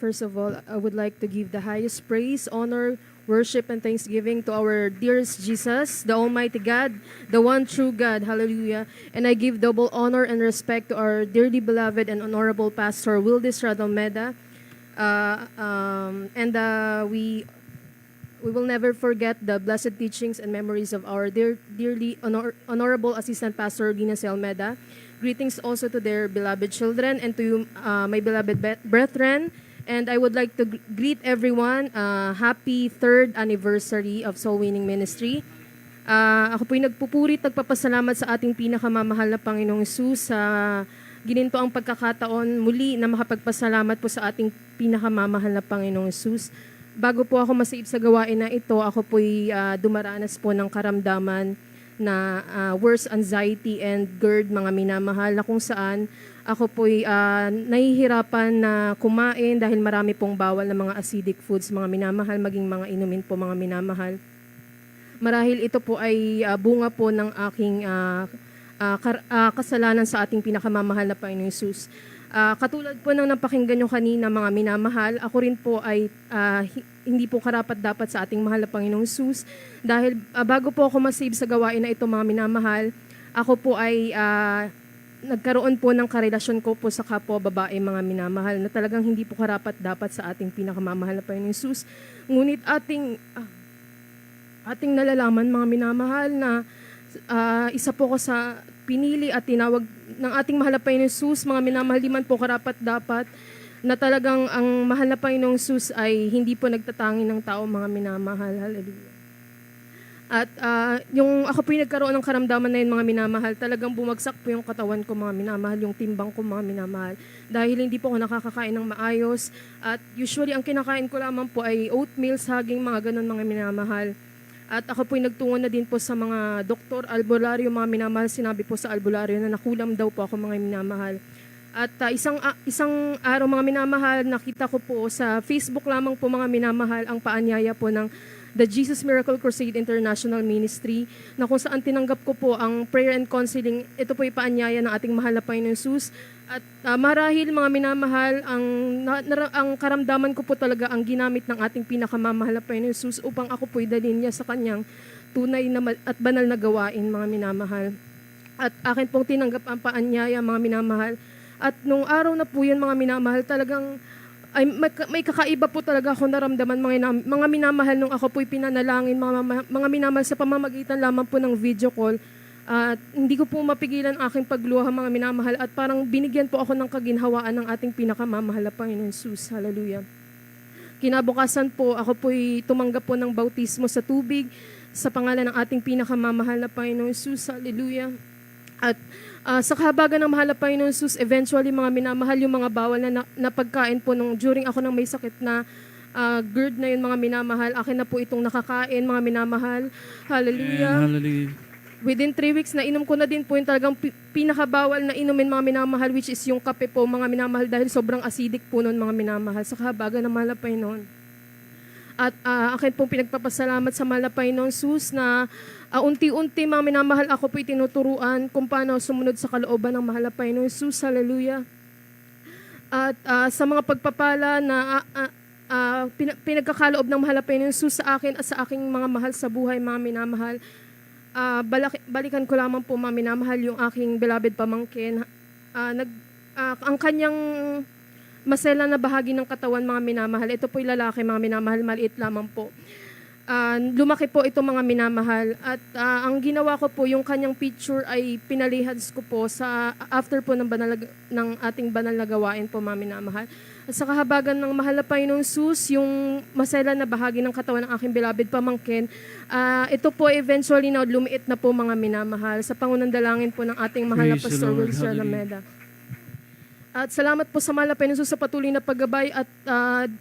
First of all, I would like to give the highest praise, honor, worship, and thanksgiving to our dearest Jesus, the Almighty God, the one true God. Hallelujah. And I give double honor and respect to our dearly beloved and honorable Pastor Wildis Radalmeda. We will never forget the blessed teachings and memories of our dearly honorable Assistant Pastor Lina C. Almeda. Greetings also to their beloved children and to you, my beloved brethren. And I would like to greet everyone, happy 3rd anniversary of Soul Winning Ministry. Ako po'y nagpupurit, nagpapasalamat sa ating pinakamamahal na Panginoong Hesus sa gininto ang pagkakataon muli na makapagpasalamat po sa ating pinakamamahal na Panginoong Hesus. Bago po ako masaib sa gawain na ito, ako po'y dumaranas po ng karamdaman na worst anxiety and GERD, mga minamahal, na kung saan ako po'y nahihirapan na kumain dahil marami pong bawal na mga acidic foods, mga minamahal, maging mga inumin po, mga minamahal. Marahil ito po ay bunga po ng aking kasalanan sa ating pinakamamahal na Panginoong Hesus. Katulad po ng napakinggan nyo kanina, mga minamahal, ako rin po ay hindi po karapat-dapat sa ating mahal na Panginoong Hesus. Dahil bago po ako masave sa gawain na ito, mga minamahal, ako po ay nagkaroon po ng karelasyon ko po sa kapwa babae, mga minamahal, na talagang hindi po karapat-dapat sa ating pinakamamahal na Panginoong Hesus. Ngunit ating nalalaman, mga minamahal, na isa po ko sa pinili at tinawag ng ating mahal na Panginoong Hesus, mga minamahal, di man po karapat-dapat, na talagang ang mahal na Panginoong Hesus ay hindi po nagtatangi ng tao, mga minamahal. Hallelujah. At yung ako po yung nagkaroon ng karamdaman na yun, mga minamahal, talagang bumagsak po yung katawan ko, mga minamahal, yung timbang ko, mga minamahal. Dahil hindi po ako nakakakain ng maayos. At usually, ang kinakain ko lamang po ay oatmeal, saging, mga ganun, mga minamahal. At ako po'y nagtungo na din po sa mga doktor, albularyo, mga minamahal. Sinabi po sa albularyo na nakulam daw po ako, mga minamahal. At isang araw, mga minamahal, nakita ko po sa Facebook lamang po, mga minamahal, ang paanyaya po ng The Jesus Miracle Crusade International Ministry, na kung saan tinanggap ko po ang prayer and counseling. Ito po yung paanyaya ng ating mahal na Panginoong Hesus. At marahil, mga minamahal, ang karamdaman ko po talaga ang ginamit ng ating pinakamamahal na Panginoong Hesus upang ako po'y dalhin niya sa kanyang tunay na at banal na gawain, mga minamahal. At akin pong tinanggap ang paanyaya, mga minamahal. At nung araw na po yun, mga minamahal, talagang ay may kakaiba po talaga ako naramdaman, mga minamahal, nung ako po'y pinanalangin, mga minamahal, sa pamamagitan lamang po ng video call. At hindi ko po mapigilan aking pagluha, mga minamahal, at parang binigyan po ako ng kaginhawaan ng ating pinakamamahal na Panginoon Hesus. Hallelujah. Kinabukasan po, ako po'y tumanggap po ng bautismo sa tubig sa pangalan ng ating pinakamamahal na Panginoon Hesus. Hallelujah. At sa kahabagan ng mahal na Panginoon Hesus, eventually, mga minamahal, yung mga bawal na pagkain po during ako nang may sakit na GERD na yun, mga minamahal, akin na po itong nakakain, mga minamahal. Hallelujah. Amen. Hallelujah. Within 3 weeks, nainom ko na din po yung talagang pinakabawal na inumin, mga minamahal, which is yung kape po, mga minamahal, dahil sobrang acidic po nun, mga minamahal, sa kahabagan ng mahal na Panginoon. At akin pong pinagpapasalamat sa mahal na Panginoon Hesus na unti-unti, mga minamahal, ako po'y tinuturuan kung paano sumunod sa kalooban ng mahal na Panginoon Hesus. Hallelujah. At sa mga pagpapala na pinagkakaloob ng mahal na Panginoon Hesus sa akin at sa aking mga mahal sa buhay, mga minamahal, balikan ko lamang po, mga minamahal, yung aking beloved pamangkin. Ang kanyang masela na bahagi ng katawan, mga minamahal, ito po'y lalaki, mga minamahal, maliit lamang po. Lumaki po ito, mga minamahal, at ang ginawa ko po, yung kanyang picture ay pinalihads ko po sa after po ng ating banal na gawain po, mga minamahal. At sa kahabagan ng mahal na Panginoong Hesus, yung masela na bahagi ng katawan ng aking beloved pamangkin, ito po eventually na lumiit na po, mga minamahal, sa pangunang dalangin po ng ating mahal na Pastor Wildis Radalmeda. At salamat po sa mahal na Panginoon Hesus sa patuloy na paggabay, at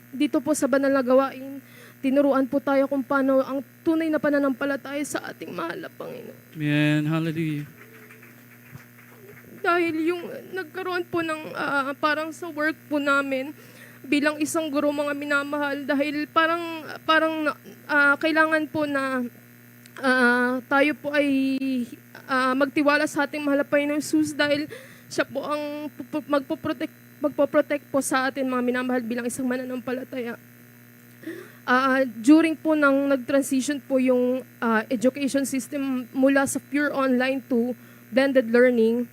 dito po sa banal na gawain, tinuruan po tayo kung paano ang tunay na pananampalataya sa ating mahal na Panginoon. Amen. Hallelujah. Dahil yung nagkaroon po ng parang sa work po namin bilang isang guro, mga minamahal, dahil parang kailangan po na tayo po ay magtiwala sa ating mahal na Panginoon Hesus, dahil siya po ang magpoprotect po sa atin mga minamahal bilang isang mananampalataya. During po nang nag-transition po yung education system mula sa pure online to blended learning,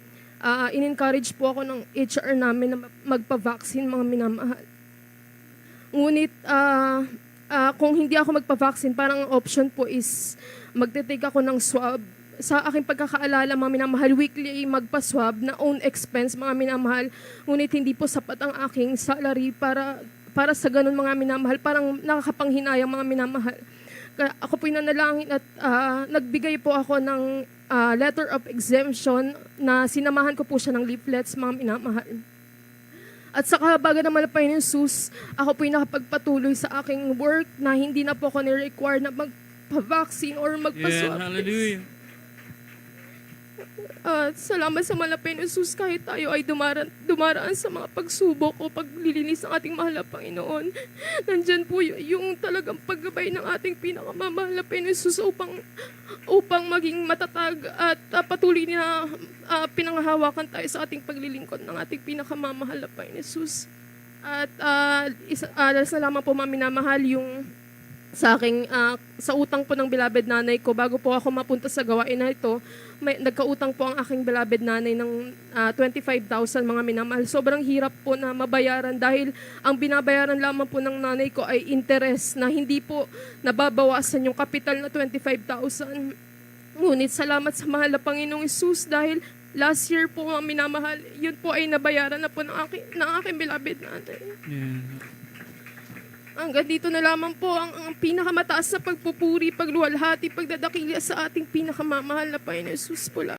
in-encourage po ako ng HR namin na magpa-vaccine mga minamahal. Ngunit kung hindi ako magpa-vaccine, parang ang option po is magte-take ako ng swab. Sa aking pagkakaalala, mga minamahal, weekly magpa-swab na own expense, mga minamahal. Ngunit hindi po sapat ang aking salary para sa ganun, mga minamahal. Parang nakakapanghinayang, mga minamahal. Kaya ako po nanalangin at nagbigay po ako ng letter of exemption na sinamahan ko po siya ng leaflets, mga minamahal. At sa kahabagan ng Panginoong Jesus, ako po'y nakapagpatuloy sa aking work na hindi na po ako ni-require na magpa-vaccine or magpa-swab. Yes, hallelujah. Salamat sa Panginoong Jesus, kahit tayo ay dumaraan sa mga pagsubok o paglilinis ng ating mahal na Panginoon. Nandyan po yung talagang paggabay ng ating pinakamamahal na Panginoong Jesus upang maging matatag at patuloy na pinanghahawakan tayo sa ating paglilingkod ng ating pinakamamahal na Panginoong Jesus. At salamat po, minamahal, yung sa aking sa utang po ng beloved nanay ko. Bago po ako mapunta sa gawain na ito, nagkautang po ang aking beloved nanay ng 25,000, mga minamahal. Sobrang hirap po na mabayaran dahil ang binabayaran lamang po ng nanay ko ay interest na hindi po nababawasan yung kapital na 25,000. Ngunit salamat sa mahal na Panginoong Jesus dahil last year po, mga minamahal, yun po ay nabayaran na po ng aking beloved nanay. Yeah. Hanggang dito na lamang po ang pinakamataas na pagpupuri, pagluwalhati, pagdadakilya sa ating pinakamamahal na Panginoon Jesus po lang.